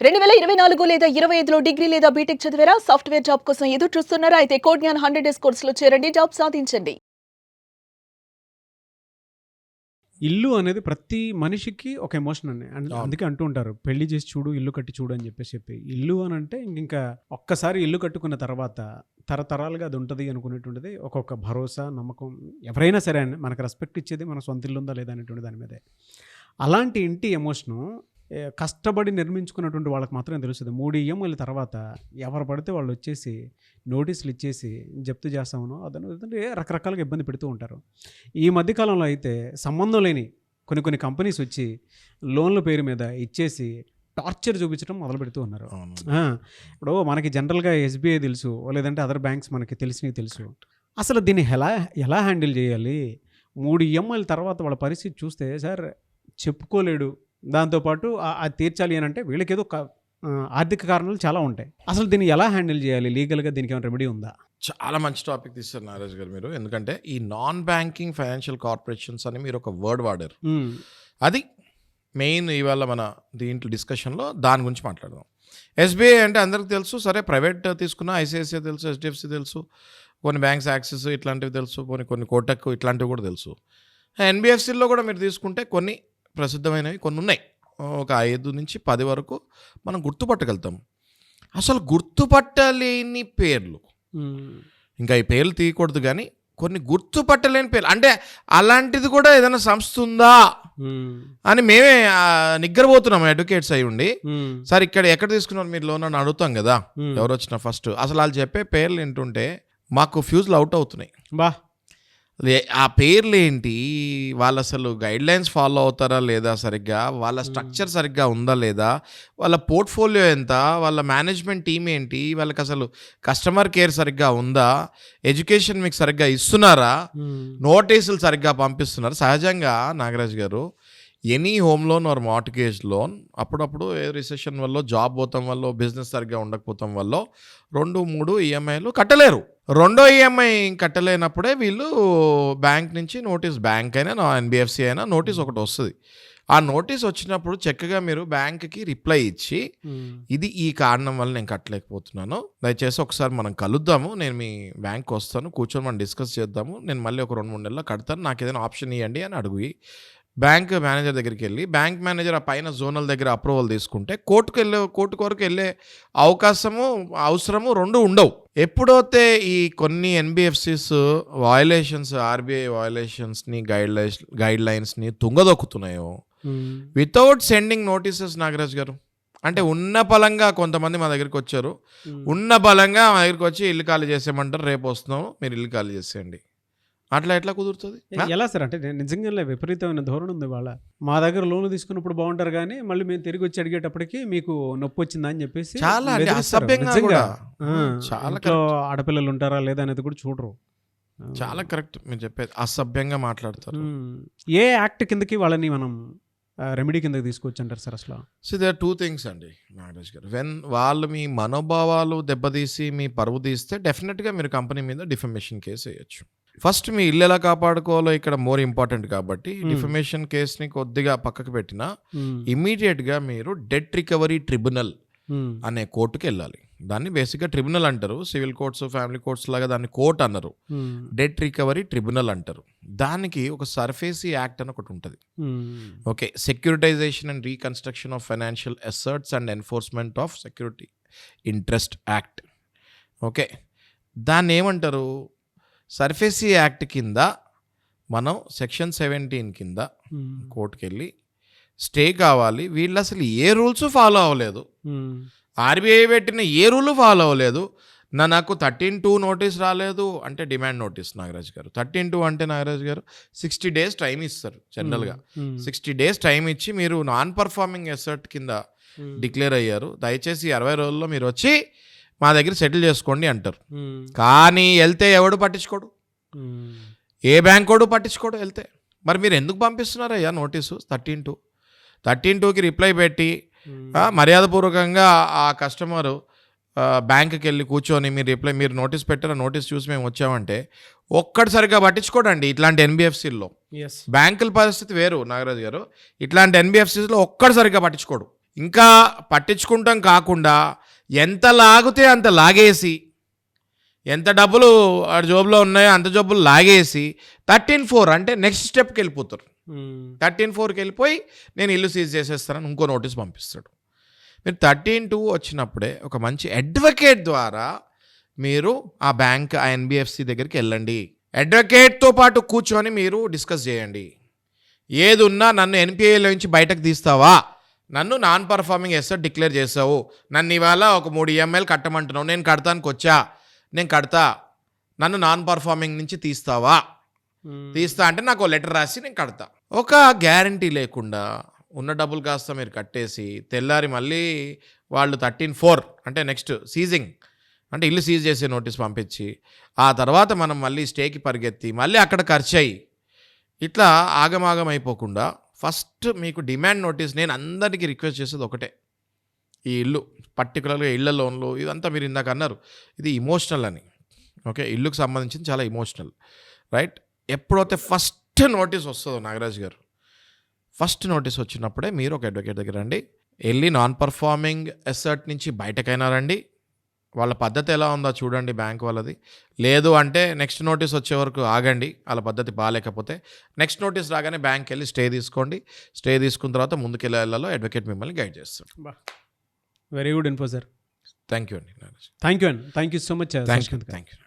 2024 లేదా 25లో డిగ్రీ లేదా బీటెక్ చదివారా? సాఫ్ట్‌వేర్ జాబ్ కోసం ఎదురు చూస్తున్నారా? అయితే కోడ్‌జ్ఞాన్ 100 డేస్ కోర్సులో చేరండి. జాబ్ సాధించండి. ఇల్లు అనేది ప్రతి మనిషికి ఒక ఎమోషన్ అండి. అవును. అందుకే అంటూ ఉంటారు, పెళ్లి చేసి చూడు, ఇల్లు కట్టి చూడు అని చెప్పి. ఇల్లు అని అంటే ఇంకా ఒక్కసారి ఇల్లు కట్టుకున్న తర్వాత తరతరాలుగా అది ఉంటుంది అనుకునేటువంటిది ఒక్కొక్క భరోసా, నమ్మకం. ఎవరైనా సరే అండి, మనకు రెస్పెక్ట్ ఇచ్చేది మన సొంత ఇల్లు ఉందా లేదా అనేటువంటి దాని మీదే. అలాంటి ఇంటి ఎమోషను కష్టపడి నిర్మించుకున్నటువంటి వాళ్ళకి మాత్రమే తెలుస్తుంది. 3 ఈఎంఐల తర్వాత ఎవరు పడితే వాళ్ళు వచ్చేసి నోటీసులు ఇచ్చేసి జప్తు చేస్తామనో అదనంటే రకరకాలుగా ఇబ్బంది పెడుతూ ఉంటారు. ఈ మధ్యకాలంలో అయితే సంబంధం లేని కొన్ని కంపెనీస్ వచ్చి లోన్ల పేరు మీద ఇచ్చేసి టార్చర్ చూపించడం మొదలు పెడుతూ ఉన్నారు. ఇప్పుడు మనకి జనరల్గా ఎస్బీఐ తెలుసు, లేదంటే అదర్ బ్యాంక్స్ మనకి తెలిసినవి తెలుసు. అసలు దీన్ని ఎలా హ్యాండిల్ చేయాలి? 3 ఈఎంఐల తర్వాత వాళ్ళ పరిస్థితి చూస్తే సార్ చెప్పుకోలేడు. దాంతోపాటు అది తీర్చాలి అని అంటే వీళ్ళకేదో ఆర్థిక కారణాలు చాలా ఉంటాయి. అసలు దీన్ని ఎలా హ్యాండిల్ చేయాలి? లీగల్గా దీనికి ఏమైనా రెమెడీ ఉందా? చాలా మంచి టాపిక్ తీస్తారు నారాజ్ గారు మీరు. ఎందుకంటే ఈ నాన్ బ్యాంకింగ్ ఫైనాన్షియల్ కార్పొరేషన్స్ అని మీరు ఒక వర్డ్ వాడారు. అది మెయిన్ ఇవాళ మన దీంట్లో డిస్కషన్లో దాని గురించి మాట్లాడదాం. ఎస్బీఐ అంటే అందరికి తెలుసు, సరే ప్రైవేట్ తీసుకున్న ఐసిఐసిఐ తెలుసు, హెచ్డిఎఫ్సి తెలుసు, కొన్ని బ్యాంక్స్ యాక్సిస్ ఇట్లాంటివి తెలుసు, కొన్ని కోటక్ ఇట్లాంటివి కూడా తెలుసు. ఎన్బిఎఫ్సిలో కూడా మీరు తీసుకుంటే కొన్ని ప్రసిద్ధమైనవి కొన్ని ఉన్నాయి. ఒక 5 నుంచి 10 వరకు మనం గుర్తుపట్టగలుగుతాం. అసలు గుర్తుపట్టలేని పేర్లు, ఇంకా ఈ పేర్లు తీయకూడదు కానీ కొన్ని గుర్తుపట్టలేని పేర్లు, అంటే అలాంటిది కూడా ఏదైనా సంస్థ ఉందా అని మేమే నిగ్గరపోతున్నాం అడ్వకేట్స్ అయి ఉండి. సార్ ఇక్కడ ఎక్కడ తీసుకున్నారు మీరు లోన్ అని అడుగుతాం కదా ఎవరు వచ్చినా ఫస్ట్. అసలు వాళ్ళు చెప్పే పేర్లు ఏంటుంటే మాకు ఫ్యూజ్లు అవుట్ అవుతున్నాయి. ఆ పేర్లు ఏంటి, వాళ్ళు అసలు గైడ్లైన్స్ ఫాలో అవుతారా లేదా సరిగ్గా, వాళ్ళ స్ట్రక్చర్ సరిగ్గా ఉందా లేదా, వాళ్ళ పోర్ట్ఫోలియో ఎంత, వాళ్ళ మేనేజ్మెంట్ టీం ఏంటి, వాళ్ళకి అసలు కస్టమర్ కేర్ సరిగ్గా ఉందా, ఎడ్యుకేషన్ మీకు సరిగ్గా ఇస్తున్నారా, నోటీసులు సరిగ్గా పంపిస్తున్నారు. సహజంగా నాగరాజ్ గారు any home loan or mortgage loan అప్పుడప్పుడు ఏ రిసెషన్ వల్ల, జాబ్ పోతాం వల్ల, బిజినెస్ సరిగ్గా ఉండకపోతాం వల్ల 2-3 ఈఎంఐలు కట్టలేరు. 2వ ఈఎంఐ కట్టలేనప్పుడే వీళ్ళు బ్యాంక్ నుంచి నోటీస్, బ్యాంక్ అయినా ఎన్బిఎఫ్సి అయినా నోటీస్ ఒకటి వస్తుంది. ఆ నోటీస్ వచ్చినప్పుడు చక్కగా మీరు బ్యాంక్కి రిప్లై ఇచ్చి ఇది ఈ కారణం వల్ల నేను కట్టలేకపోతున్నాను, దయచేసి ఒకసారి మనం కలుద్దాము, నేను మీ బ్యాంక్కి వస్తాను, కూర్చొని మనం డిస్కస్ చేద్దాము, నేను మళ్ళీ ఒక 2-3 నెలల్లో కడతాను, నాకు ఏదైనా ఆప్షన్ ఇవ్వండి అని అడుగు. బ్యాంక్ మేనేజర్ దగ్గరికి వెళ్ళి బ్యాంక్ మేనేజర్ ఆ పైన జోనల్ దగ్గర అప్రూవల్ తీసుకుంటే కోర్టు వరకు వెళ్ళే అవసరము 2 ఉండవు. ఎప్పుడైతే ఈ కొన్ని ఎన్బిఎఫ్సిస్ వయలేషన్స్, ఆర్బీఐ వయలేషన్స్ని, గైడ్ లైన్స్ని తుంగదొక్కుతున్నాయో without sending notices, Nagaraj garu, అంటే ఉన్న బలంగా కొంతమంది మా దగ్గరికి వచ్చారు, ఉన్న బలంగా మా దగ్గరికి వచ్చి ఇల్లు ఖాళీ చేసేయమంటారు, రేపు వస్తున్నాము మీరు ఇల్లు ఖాళీ చేసేయండి. అట్లా ఎట్లా కుదురుతుంది? ఎలా సార్? అంటే నిజంగా విపరీతమైన ధోరణి ఉంది వాళ్ళ. మా దగ్గర లోన్లు తీసుకున్నప్పుడు బాగుంటారు కానీ మళ్ళీ మేము తిరిగి వచ్చి అడిగేటప్పటికి మీకు నొప్పి వచ్చిందా అని చెప్పేసి చాలా అసభ్యంగా, చాలా ఆడపిల్లలు ఉంటారా లేదా అనేది కూడా చూడరు. చాలా కరెక్ట్ మీరు చెప్పేది, అసభ్యంగా మాట్లాడతారు. ఏ యాక్ట్ కిందకి వాళ్ళని మనం రెమెడీ కిందకి తీసుకొచ్చి అంటారు సార్? అసలు దేర్ ఆర్ 2 థింగ్స్ అండి నాగరాజ్ గారు. వెన్ వాళ్ళు మీ మనోభావాలు దెబ్బతీసి మీ పరువు తీస్తే డెఫినెట్గా మీరు కంపెనీ మీద డిఫమేషన్ కేసు వేయచ్చు. ఫస్ట్ మీ ఇల్లు ఎలా కాపాడుకోవాలో ఇక్కడ మోర్ ఇంపార్టెంట్ కాబట్టి డిఫమేషన్ కేసుని కొద్దిగా పక్కకు పెట్టినా ఇమ్మీడియట్గా మీరు డెట్ రికవరీ ట్రిబ్యునల్ అనే కోర్టుకి వెళ్ళాలి. దాన్ని బేసిక్గా ట్రిబ్యునల్ అంటారు, సివిల్ కోర్ట్స్, ఫ్యామిలీ కోర్ట్స్ లాగా దాన్ని కోర్ట్ అన్నారు, డెట్ రికవరీ ట్రిబ్యునల్ అంటారు. దానికి ఒక సర్ఫేసీ యాక్ట్ అని ఒకటి ఉంటుంది. Okay, securitisation and reconstruction of financial assets and enforcement of security interest act. Okay, దాన్ని ఏమంటారు? సర్ఫేసీ యాక్ట్ కింద మనం సెక్షన్ 17 కింద కోర్టుకి వెళ్ళి స్టే కావాలి. వీళ్ళు అసలు ఏ రూల్స్ ఫాలో అవ్వలేదు, ఆర్బీఐ పెట్టిన ఏ రూల్ ఫాలో అవ్వలేదు. నాకు 13(2) నోటీస్ రాలేదు అంటే డిమాండ్ నోటీస్ నాగరాజ్ గారు. 13(2) అంటే నాగరాజ్ గారు 60 days టైం ఇస్తారు జనరల్గా. 60 days టైం ఇచ్చి మీరు నాన్ పర్ఫార్మింగ్ అసెట్ కింద డిక్లేర్ అయ్యారు, దయచేసి 60 రోజుల్లో మీరు వచ్చి మా దగ్గర సెటిల్ చేసుకోండి అంటారు. కానీ వెళ్తే ఎవడు పట్టించుకోడు, ఏ బ్యాంక్ వాడు పట్టించుకోడు వెళ్తే. మరి మీరు ఎందుకు పంపిస్తున్నారయ్యా నోటీసు? 13(2)కి రిప్లై పెట్టి మర్యాదపూర్వకంగా ఆ కస్టమరు బ్యాంకుకి వెళ్ళి కూర్చొని మీరు నోటీస్ పెట్టారా, నోటీస్ చూసి మేము వచ్చామంటే ఒక్కటి సరిగ్గా పట్టించుకోడండి. ఇట్లాంటి ఎన్బిఎఫ్సిల్లో బ్యాంకుల పరిస్థితి వేరు నాగరాజు గారు. ఇట్లాంటి ఎన్బిఎఫ్సిలో ఒక్కటి సరిగ్గా పట్టించుకోడు. ఇంకా పట్టించుకుంటాం కాకుండా ఎంత లాగితే అంత లాగేసి, ఎంత డబ్బులు ఆ జోబులో ఉన్నాయో అంత జబ్బులు లాగేసి 13(4) అంటే నెక్స్ట్ స్టెప్కి వెళ్ళిపోతారు. 13(4)కి వెళ్ళిపోయి నేను ఇల్లు సీజ్ చేసేస్తానని ఇంకో నోటీస్ పంపిస్తాడు. మీరు 13(2) వచ్చినప్పుడే ఒక మంచి అడ్వకేట్ ద్వారా మీరు ఆ బ్యాంక్, ఆ ఎన్బిఎఫ్సి దగ్గరికి వెళ్ళండి. అడ్వకేట్తో పాటు కూర్చొని మీరు డిస్కస్ చేయండి. ఏది ఉన్నా నన్ను ఎన్పిఏలో నుంచి బయటకు తీస్తావా, నన్ను నాన్ పర్ఫార్మింగ్ ఎసెట్ డిక్లేర్ చేసావు, నన్ను ఇవాళ ఒక 3 ఈఎంఐలు కట్టమంటున్నావు, నేను కడతానికి వచ్చా, నేను కడతా, నన్ను నాన్ పర్ఫార్మింగ్ నుంచి తీస్తా అంటే నాకు లెటర్ రాసి నేను కడతా. ఒక గ్యారంటీ లేకుండా ఉన్న డబ్బులు కాస్త మీరు కట్టేసి తెల్లారి మళ్ళీ వాళ్ళు 13(4) అంటే నెక్స్ట్ సీజింగ్ అంటే ఇల్లు సీజ్ చేసే నోటీస్ పంపించి ఆ తర్వాత మనం మళ్ళీ స్టేకి పరిగెత్తి మళ్ళీ అక్కడ ఖర్చు అయ్యి ఇట్లా ఆగమాగం అయిపోకుండా ఫస్ట్ మీకు డిమాండ్ నోటీస్, నేను అందరికీ రిక్వెస్ట్ చేసేది ఒకటే, ఈ ఇల్లు పర్టికులర్గా ఇళ్ల లోన్లు ఇదంతా మీరు ఇందాక అన్నారు ఇది ఇమోషనల్ అని. ఓకే, ఇల్లుకు సంబంధించింది చాలా ఇమోషనల్, రైట్? ఎప్పుడైతే ఫస్ట్ నోటీస్ వస్తుందో నాగరాజ్ గారు, ఫస్ట్ నోటీస్ వచ్చినప్పుడే మీరు ఒక అడ్వకేట్ దగ్గర రండి, వెళ్ళి నాన్ పర్ఫార్మింగ్ అసెట్ నుంచి బయటకైనా రండి, వాళ్ళ పద్ధతి ఎలా ఉందో చూడండి బ్యాంక్ వాళ్ళది. లేదు అంటే నెక్స్ట్ నోటీస్ వచ్చే వరకు ఆగండి, వాళ్ళ పద్ధతి బాగాలేకపోతే నెక్స్ట్ నోటీస్ రాగానే బ్యాంక్కి వెళ్ళి స్టే తీసుకోండి. స్టే తీసుకున్న తర్వాత ముందుకు వెళ్ళాలో అడ్వకేట్ మిమ్మల్ని గైడ్ చేస్తారు. Very good info sir. Thank you అండి. Thank you so much. Thank you.